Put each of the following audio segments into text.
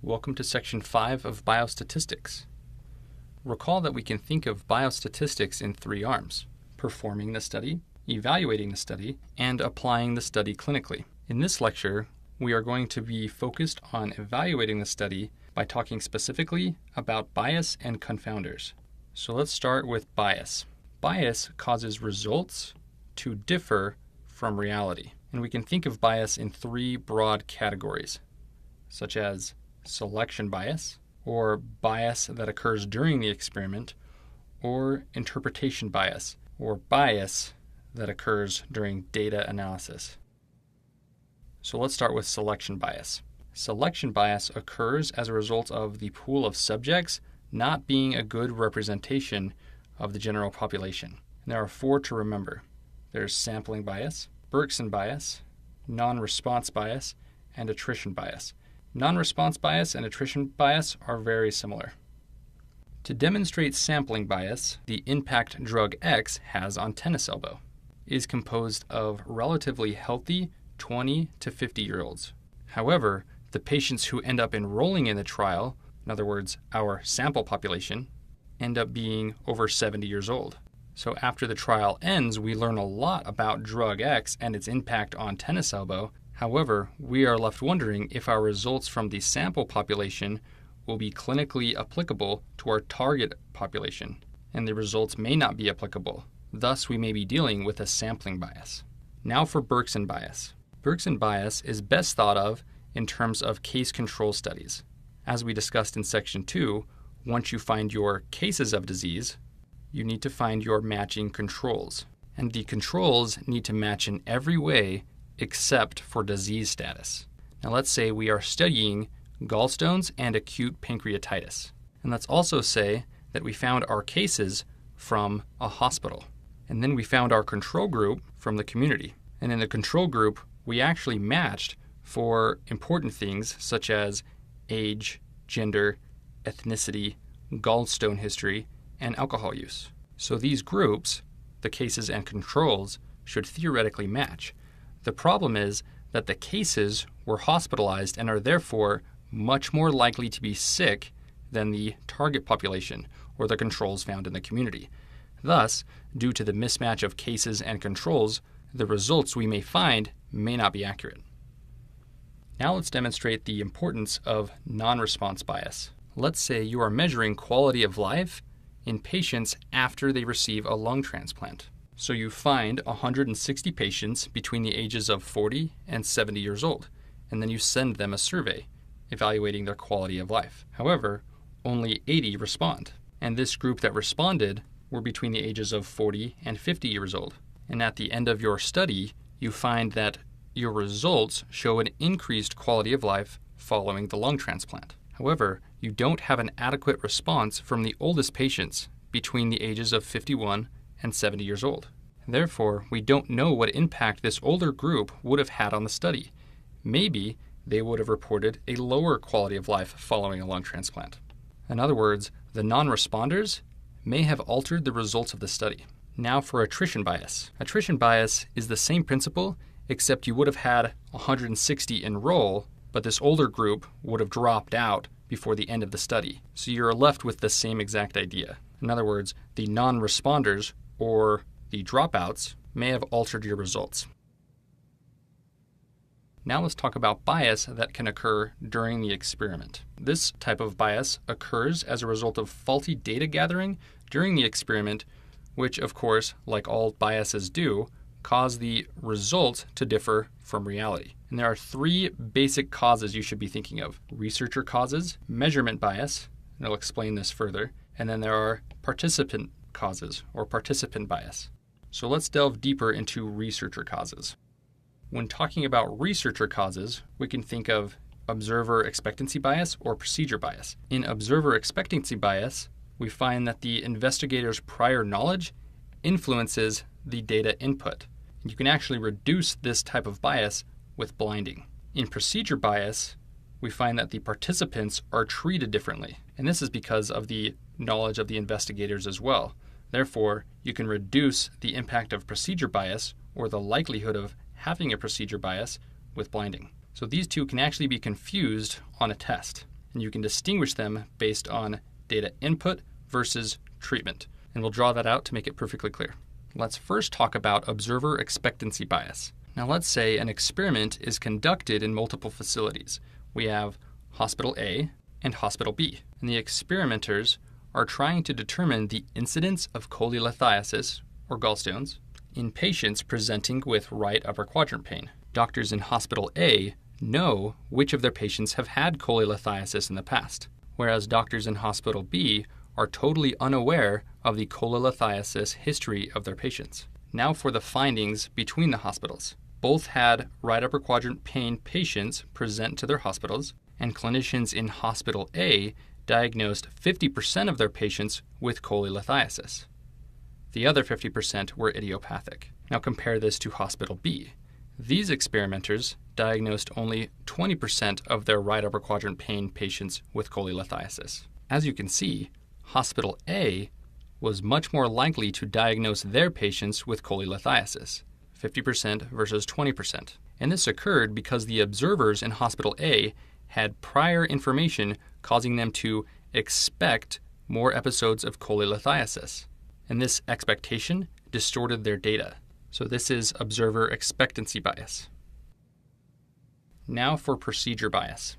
Welcome to Section 5 of Biostatistics. Recall that we can think of biostatistics in three arms: performing the study, evaluating the study, and applying the study clinically. In this lecture, we are going to be focused on evaluating the study by talking specifically about bias and confounders. So let's start with bias. Bias causes results to differ from reality. And we can think of bias in three broad categories, such as selection bias, or bias that occurs during the experiment, or interpretation bias, or bias that occurs during data analysis. So let's start with selection bias. Selection bias occurs as a result of the pool of subjects not being a good representation of the general population. And there are four to remember. There's sampling bias, Berkson bias, non-response bias, and attrition bias. Non-response bias and attrition bias are very similar. To demonstrate sampling bias, the impact drug X has on tennis elbow is composed of relatively healthy 20 to 50-year-olds. However, the patients who end up enrolling in the trial, in other words, our sample population, end up being over 70 years old. So after the trial ends, we learn a lot about drug X and its impact on tennis elbow. However, we are left wondering if our results from the sample population will be clinically applicable to our target population, and the results may not be applicable. Thus, we may be dealing with a sampling bias. Now for Berkson bias. Berkson bias is best thought of in terms of case control studies. As we discussed in Section 2, once you find your cases of disease, you need to find your matching controls. And the controls need to match in every way except for disease status. Now let's say we are studying gallstones and acute pancreatitis. And let's also say that we found our cases from a hospital. And then we found our control group from the community. And in the control group, we actually matched for important things such as age, gender, ethnicity, gallstone history, and alcohol use. So these groups, the cases and controls, should theoretically match. The problem is that the cases were hospitalized and are therefore much more likely to be sick than the target population or the controls found in the community. Thus, due to the mismatch of cases and controls, the results we may find may not be accurate. Now let's demonstrate the importance of non-response bias. Let's say you are measuring quality of life in patients after they receive a lung transplant. So you find 160 patients between the ages of 40 and 70 years old, and then you send them a survey evaluating their quality of life. However, only 80 respond, and this group that responded were between the ages of 40 and 50 years old. And at the end of your study, you find that your results show an increased quality of life following the lung transplant. However, you don't have an adequate response from the oldest patients between the ages of 51 and 70 years old. Therefore, we don't know what impact this older group would have had on the study. Maybe they would have reported a lower quality of life following a lung transplant. In other words, the non-responders may have altered the results of the study. Now for attrition bias. Attrition bias is the same principle, except you would have had 160 enroll, but this older group would have dropped out before the end of the study. So you're left with the same exact idea. In other words, the non-responders or the dropouts may have altered your results. Now let's talk about bias that can occur during the experiment. This type of bias occurs as a result of faulty data gathering during the experiment, which of course, like all biases do, cause the result to differ from reality. And there are three basic causes you should be thinking of: researcher causes, measurement bias, and I'll explain this further, and then there are participant causes or participant bias. So let's delve deeper into researcher causes. When talking about researcher causes, we can think of observer expectancy bias or procedure bias. In observer expectancy bias, we find that the investigator's prior knowledge influences the data input. You can actually reduce this type of bias with blinding. In procedure bias, we find that the participants are treated differently, and this is because of the knowledge of the investigators as well. Therefore, you can reduce the impact of procedure bias or the likelihood of having a procedure bias with blinding. So these two can actually be confused on a test. and you can distinguish them based on data input versus treatment. And we'll draw that out to make it perfectly clear. Let's first talk about observer expectancy bias. Now let's say an experiment is conducted in multiple facilities. We have Hospital A and Hospital B, and the experimenters are trying to determine the incidence of cholelithiasis, or gallstones, in patients presenting with right upper quadrant pain. Doctors in Hospital A know which of their patients have had cholelithiasis in the past, whereas doctors in Hospital B are totally unaware of the cholelithiasis history of their patients. Now for the findings between the hospitals. Both had right upper quadrant pain patients present to their hospitals, and clinicians in Hospital A diagnosed 50% of their patients with cholelithiasis. The other 50% were idiopathic. Now compare this to Hospital B. These experimenters diagnosed only 20% of their right upper quadrant pain patients with cholelithiasis. As you can see, Hospital A was much more likely to diagnose their patients with cholelithiasis, 50% versus 20%. And this occurred because the observers in Hospital A had prior information causing them to expect more episodes of cholelithiasis. And this expectation distorted their data. So this is observer expectancy bias. Now for procedure bias.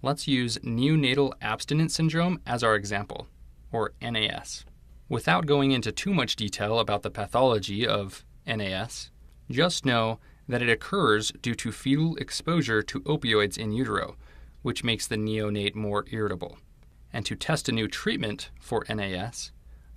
Let's use neonatal abstinence syndrome as our example, or NAS. Without going into too much detail about the pathology of NAS, just know that it occurs due to fetal exposure to opioids in utero, which makes the neonate more irritable. And to test a new treatment for NAS,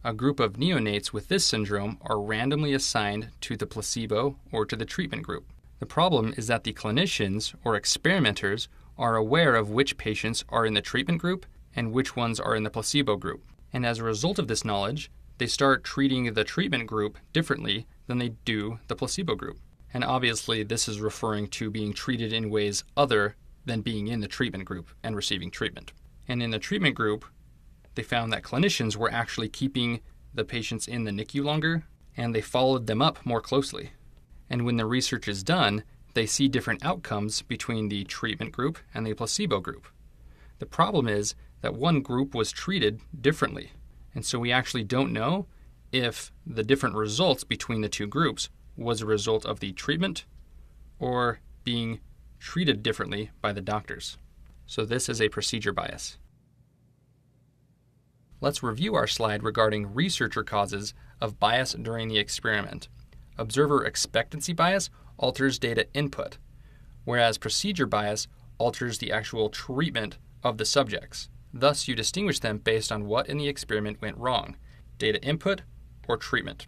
a group of neonates with this syndrome are randomly assigned to the placebo or to the treatment group. The problem is that the clinicians or experimenters are aware of which patients are in the treatment group and which ones are in the placebo group. And as a result of this knowledge, they start treating the treatment group differently than they do the placebo group. And obviously, this is referring to being treated in ways other than being in the treatment group and receiving treatment. And in the treatment group, they found that clinicians were actually keeping the patients in the NICU longer, and they followed them up more closely. And when the research is done, they see different outcomes between the treatment group and the placebo group. The problem is that one group was treated differently, and so we actually don't know if the different results between the two groups was a result of the treatment or being treated differently by the doctors. So this is a procedure bias. Let's review our slide regarding researcher causes of bias during the experiment. Observer expectancy bias alters data input, whereas procedure bias alters the actual treatment of the subjects. Thus, you distinguish them based on what in the experiment went wrong, data input or treatment.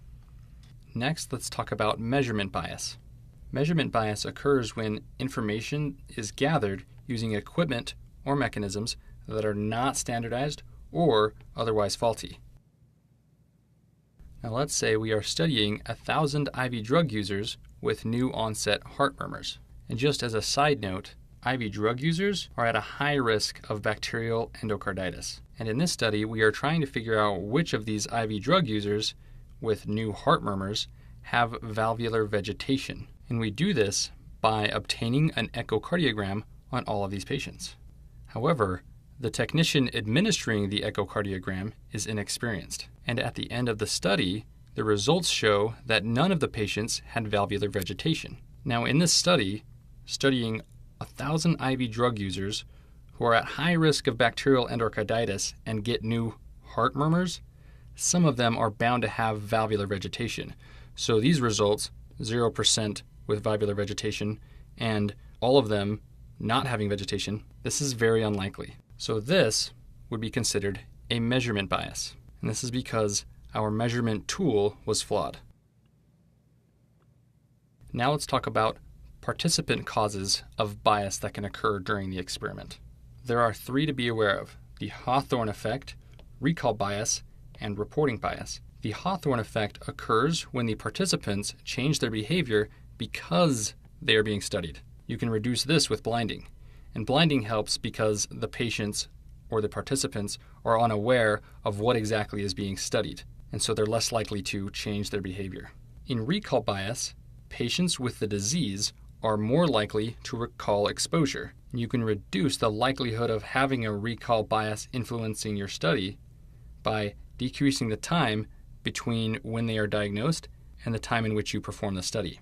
Next, let's talk about measurement bias. Measurement bias occurs when information is gathered using equipment or mechanisms that are not standardized or otherwise faulty. Now let's say we are studying 1,000 IV drug users with new onset heart murmurs. And just as a side note, IV drug users are at a high risk of bacterial endocarditis. And in this study, we are trying to figure out which of these IV drug users with new heart murmurs have valvular vegetation. And we do this by obtaining an echocardiogram on all of these patients. However, the technician administering the echocardiogram is inexperienced. And at the end of the study, the results show that none of the patients had valvular vegetation. Now, in this study, studying 1,000 IV drug users who are at high risk of bacterial endocarditis and get new heart murmurs, some of them are bound to have valvular vegetation. So these results, 0% with valvular vegetation and all of them not having vegetation, this is very unlikely. So this would be considered a measurement bias. And this is because our measurement tool was flawed. Now let's talk about participant causes of bias that can occur during the experiment. There are 3 to be aware of: the Hawthorne Effect, recall bias, and reporting bias. The Hawthorne Effect occurs when the participants change their behavior because they are being studied. You can reduce this with blinding. And blinding helps because the patients or the participants are unaware of what exactly is being studied, and so they're less likely to change their behavior. In recall bias, patients with the disease are more likely to recall exposure, You can reduce the likelihood of having a recall bias influencing your study by decreasing the time between when they are diagnosed and the time in which you perform the study.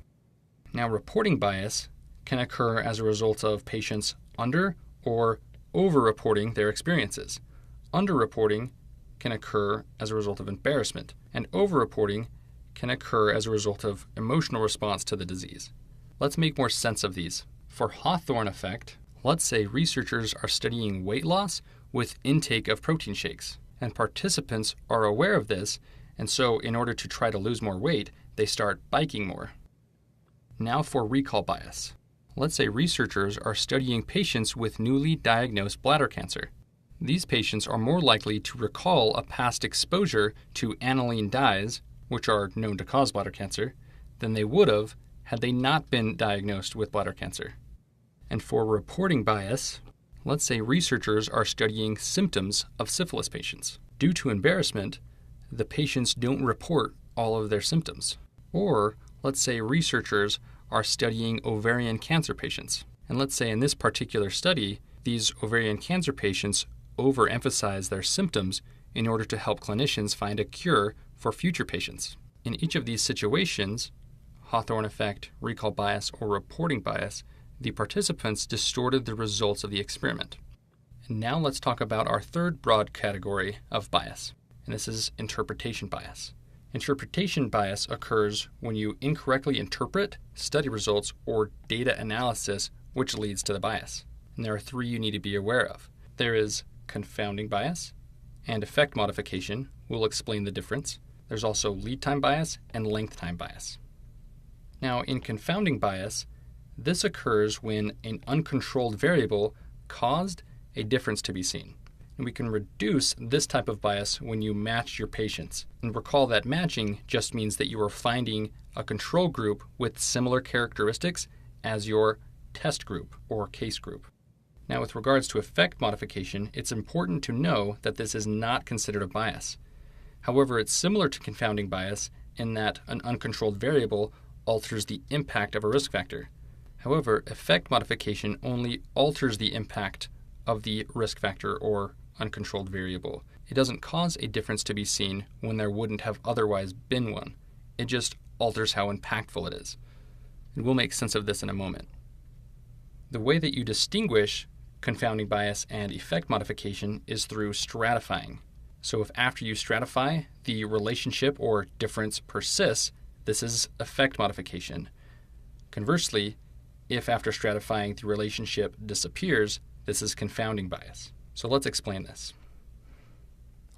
Now, reporting bias can occur as a result of patients under or over-reporting their experiences. Under-reporting can occur as a result of embarrassment, and over-reporting can occur as a result of emotional response to the disease. Let's make more sense of these. For Hawthorne Effect, let's say researchers are studying weight loss with intake of protein shakes, and participants are aware of this, and so in order to try to lose more weight, they start biking more. Now for recall bias. Let's say researchers are studying patients with newly diagnosed bladder cancer. These patients are more likely to recall a past exposure to aniline dyes, which are known to cause bladder cancer, than they would have had they not been diagnosed with bladder cancer. And for reporting bias, let's say researchers are studying symptoms of syphilis patients. Due to embarrassment, the patients don't report all of their symptoms. Or let's say researchers are studying ovarian cancer patients. And let's say in this particular study, these ovarian cancer patients overemphasize their symptoms in order to help clinicians find a cure for future patients. In each of these situations, Hawthorne effect, recall bias, or reporting bias, the participants distorted the results of the experiment. And now let's talk about our third broad category of bias, and this is interpretation bias. Interpretation bias occurs when you incorrectly interpret study results or data analysis, which leads to the bias. And there are three you need to be aware of. There is confounding bias and effect modification. We'll explain the difference. There's also lead time bias and length time bias. Now, in confounding bias, this occurs when an uncontrolled variable caused a difference to be seen. And we can reduce this type of bias when you match your patients. And recall that matching just means that you are finding a control group with similar characteristics as your test group or case group. Now, with regards to effect modification, it's important to know that this is not considered a bias. However, it's similar to confounding bias in that an uncontrolled variable alters the impact of a risk factor. However, effect modification only alters the impact of the risk factor or uncontrolled variable. It doesn't cause a difference to be seen when there wouldn't have otherwise been one. It just alters how impactful it is. And we'll make sense of this in a moment. The way that you distinguish confounding bias and effect modification is through stratifying. So if after you stratify, the relationship or difference persists, this is effect modification. Conversely, if after stratifying the relationship disappears, this is confounding bias. So let's explain this.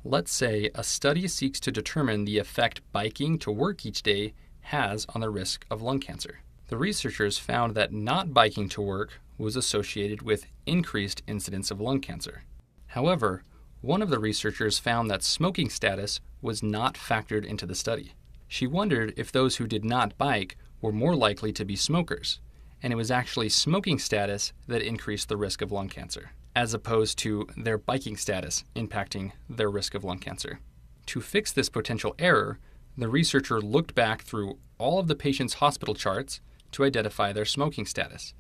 Let's say a study seeks to determine the effect biking to work each day has on the risk of lung cancer. The researchers found that not biking to work was associated with increased incidence of lung cancer. However, one of the researchers found that smoking status was not factored into the study. She wondered if those who did not bike were more likely to be smokers, and it was actually smoking status that increased the risk of lung cancer, as opposed to their biking status impacting their risk of lung cancer. To fix this potential error, the researcher looked back through all of the patient's hospital charts to identify their smoking status.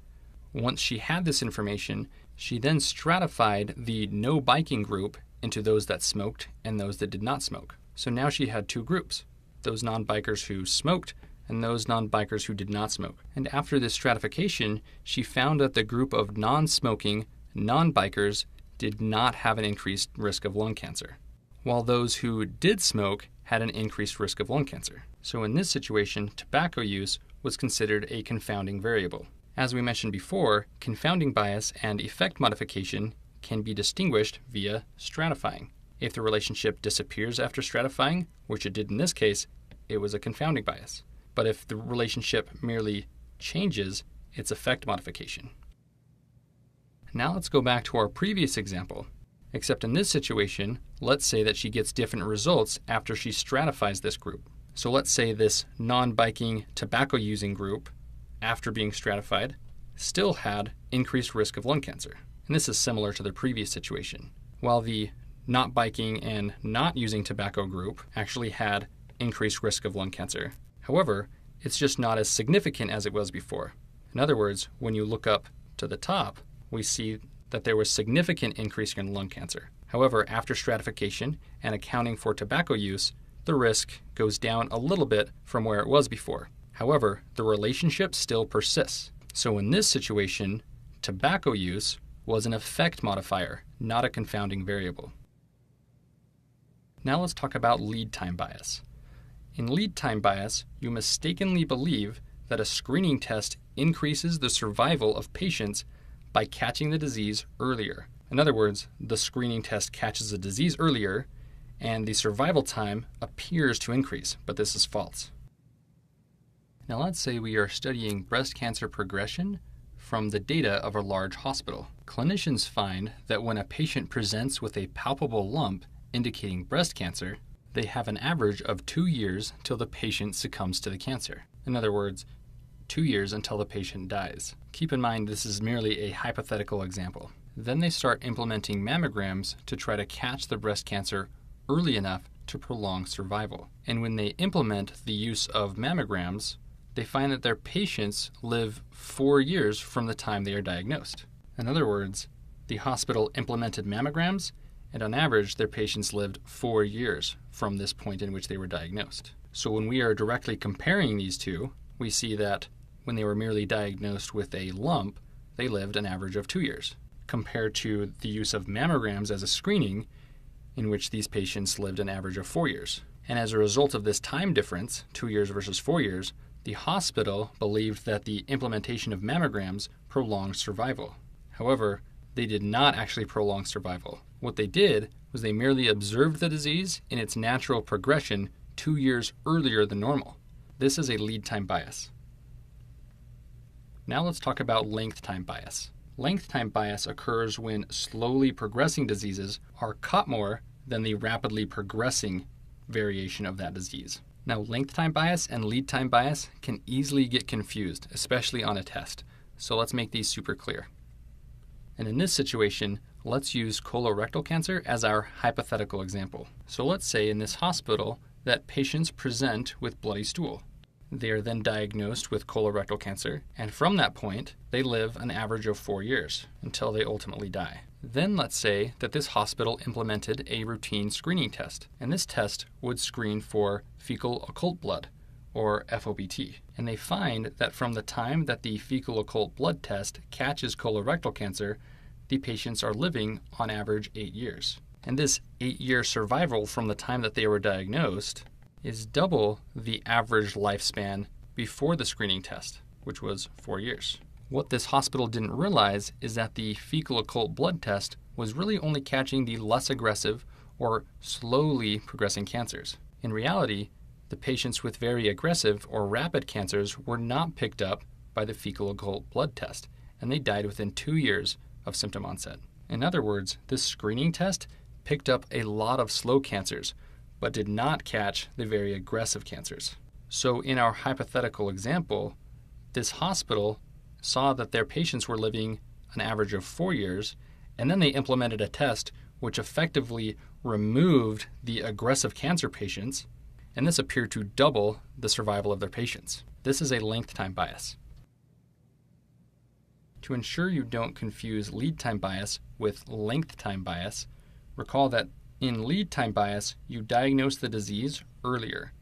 Once she had this information, she then stratified the no biking group into those that smoked and those that did not smoke. So now she had two groups, those non-bikers who smoked and those non-bikers who did not smoke. And after this stratification, she found that the group of non-smoking non-bikers did not have an increased risk of lung cancer, while those who did smoke had an increased risk of lung cancer. So in this situation, tobacco use was considered a confounding variable. As we mentioned before, confounding bias and effect modification can be distinguished via stratifying. If the relationship disappears after stratifying, which it did in this case, it was a confounding bias. But if the relationship merely changes, it's effect modification. Now let's go back to our previous example. Except in this situation, let's say that she gets different results after she stratifies this group. So let's say this non-biking tobacco-using group, after being stratified, still had increased risk of lung cancer. And this is similar to the previous situation. While the not biking and not using tobacco group actually had increased risk of lung cancer. However, it's just not as significant as it was before. In other words, when you look up to the top, we see that there was significant increase in lung cancer. However, after stratification and accounting for tobacco use, the risk goes down a little bit from where it was before. However, the relationship still persists. So in this situation, tobacco use was an effect modifier, not a confounding variable. Now let's talk about lead time bias. In lead time bias, you mistakenly believe that a screening test increases the survival of patients by catching the disease earlier. In other words, the screening test catches the disease earlier, and the survival time appears to increase, but this is false. Now let's say we are studying breast cancer progression from the data of a large hospital. Clinicians find that when a patient presents with a palpable lump indicating breast cancer, they have an average of 2 years till the patient succumbs to the cancer. In other words, 2 years until the patient dies. Keep in mind this is merely a hypothetical example. Then they start implementing mammograms to try to catch the breast cancer early enough to prolong survival. And when they implement the use of mammograms, they find that their patients live 4 years from the time they are diagnosed. In other words, the hospital implemented mammograms, and on average, their patients lived 4 years from this point in which they were diagnosed. So when we are directly comparing these two, we see that when they were merely diagnosed with a lump, they lived an average of 2 years, compared to the use of mammograms as a screening, in which these patients lived an average of 4 years. And as a result of this time difference, 2 years versus 4 years, the hospital believed that the implementation of mammograms prolonged survival. However, they did not actually prolong survival. What they did was they merely observed the disease in its natural progression 2 years earlier than normal. This is a lead time bias. Now let's talk about length time bias. Length time bias occurs when slowly progressing diseases are caught more than the rapidly progressing variation of that disease. Now, length time bias and lead time bias can easily get confused, especially on a test. So let's make these super clear. And in this situation, let's use colorectal cancer as our hypothetical example. So let's say in this hospital that patients present with bloody stool. They are then diagnosed with colorectal cancer, and from that point, they live an average of 4 years until they ultimately die. Then let's say that this hospital implemented a routine screening test, and this test would screen for fecal occult blood, or FOBT. And they find that from the time that the fecal occult blood test catches colorectal cancer, the patients are living on average 8 years. And this 8-year survival from the time that they were diagnosed is double the average lifespan before the screening test, which was 4 years. What this hospital didn't realize is that the fecal occult blood test was really only catching the less aggressive or slowly progressing cancers. In reality, the patients with very aggressive or rapid cancers were not picked up by the fecal occult blood test, and they died within 2 years of symptom onset. In other words, this screening test picked up a lot of slow cancers, but did not catch the very aggressive cancers. So in our hypothetical example, this hospital saw that their patients were living an average of 4 years, and then they implemented a test which effectively removed the aggressive cancer patients, and this appeared to double the survival of their patients. This is a length time bias. To ensure you don't confuse lead time bias with length time bias, recall that in lead time bias, you diagnose the disease earlier.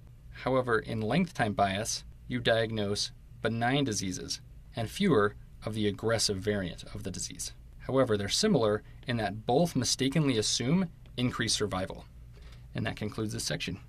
However, in length time bias, you diagnose benign diseases and fewer of the aggressive variant of the disease. However, they're similar in that both mistakenly assume increased survival. And that concludes this section.